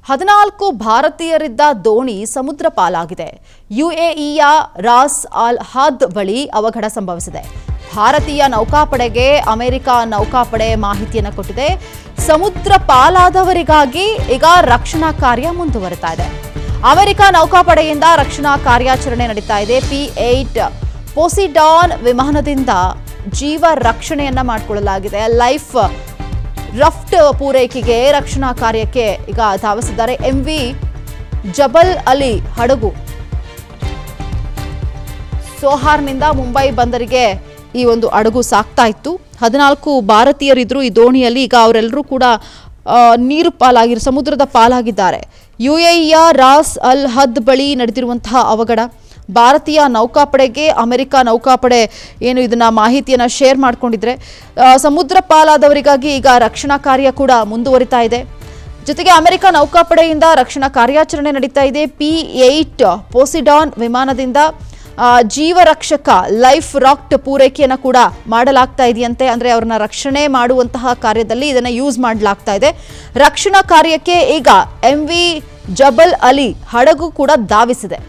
14 ಭಾರತೀಯರಿದ್ದ ದೋಣಿ ಸಮುದ್ರ ಪಾಲಾಗಿದೆ. ಯುಎಇಯ ರಾಸ್ ಅಲ್ ಹದ್ ಬಳಿ ಅವಘಡ ಸಂಭವಿಸಿದೆ. ಭಾರತೀಯ ನೌಕಾಪಡೆಗೆ ಅಮೆರಿಕ ನೌಕಾಪಡೆ ಮಾಹಿತಿಯನ್ನು ಕೊಟ್ಟಿದೆ. ಸಮುದ್ರ ಪಾಲಾದವರಿಗಾಗಿ ಈಗ ರಕ್ಷಣಾ ಕಾರ್ಯ ಮುಂದುವರಿತಾ ಇದೆ. ಅಮೆರಿಕ ನೌಕಾಪಡೆಯಿಂದ ರಕ್ಷಣಾ ಕಾರ್ಯಾಚರಣೆ ನಡೀತಾ ಇದೆ. P-8 ಪೋಸಿಡಾನ್ ವಿಮಾನದಿಂದ ಜೀವ ರಕ್ಷಣೆಯನ್ನ ಮಾಡಿಕೊಳ್ಳಲಾಗಿದೆ. ಲೈಫ್ ರಫ್ಟ್ ಪೂರೈಕೆಗೆ ರಕ್ಷಣಾ ಕಾರ್ಯಕ್ಕೆ ಈಗ ಧಾವಿಸಿದ್ದಾರೆ. MV ಜಬಲ್ ಅಲಿ ಹಡಗು ಸೋಹಾರ್ನಿಂದ ಮುಂಬೈ ಬಂದರಿಗೆ ಈ ಒಂದು ಹಡಗು ಸಾಕ್ತಾ ಇತ್ತು. 14 ಭಾರತೀಯರಿದ್ರು ಈ ದೋಣಿಯಲ್ಲಿ. ಈಗ ಅವರೆಲ್ಲರೂ ಕೂಡ ನೀರು ಪಾಲಾಗಿರೋ ಸಮುದ್ರದ ಪಾಲಾಗಿದ್ದಾರೆ. ಯುಎಇಯ ರಾಸ್ ಅಲ್ ಹದ್ ಬಳಿ ನಡೆದಿರುವಂತಹ ಅವಘಡ. ಭಾರತೀಯ ನೌಕಾಪಡೆಗೆ ಅಮೆರಿಕ ನೌಕಾಪಡೆ ಏನು ಇದನ್ನ ಮಾಹಿತಿಯನ್ನು ಶೇರ್ ಮಾಡ್ಕೊಂಡಿದ್ರೆ, ಸಮುದ್ರ ಪಾಲಾದವರಿಗಾಗಿ ಈಗ ರಕ್ಷಣಾ ಕಾರ್ಯ ಕೂಡ ಮುಂದುವರಿತಾ ಇದೆ. ಜೊತೆಗೆ ಅಮೆರಿಕ ನೌಕಾಪಡೆಯಿಂದ ರಕ್ಷಣಾ ಕಾರ್ಯಾಚರಣೆ ನಡೀತಾ ಇದೆ. P-8 ಪೋಸಿಡಾನ್ ವಿಮಾನದಿಂದ ಜೀವರಕ್ಷಕ ಲೈಫ್ ರಾಫ್ಟ್ ಪೂರೈಕೆಯನ್ನು ಕೂಡ ಮಾಡಲಾಗ್ತಾ ಇದೆಯಂತೆ. ಅಂದರೆ ಅವ್ರನ್ನ ರಕ್ಷಣೆ ಮಾಡುವಂತಹ ಕಾರ್ಯದಲ್ಲಿ ಇದನ್ನು ಯೂಸ್ ಮಾಡಲಾಗ್ತಾ ಇದೆ. ರಕ್ಷಣಾ ಕಾರ್ಯಕ್ಕೆ ಈಗ MV ಜಬಲ್ ಅಲಿ ಹಡಗು ಕೂಡ ಧಾವಿಸಿದೆ.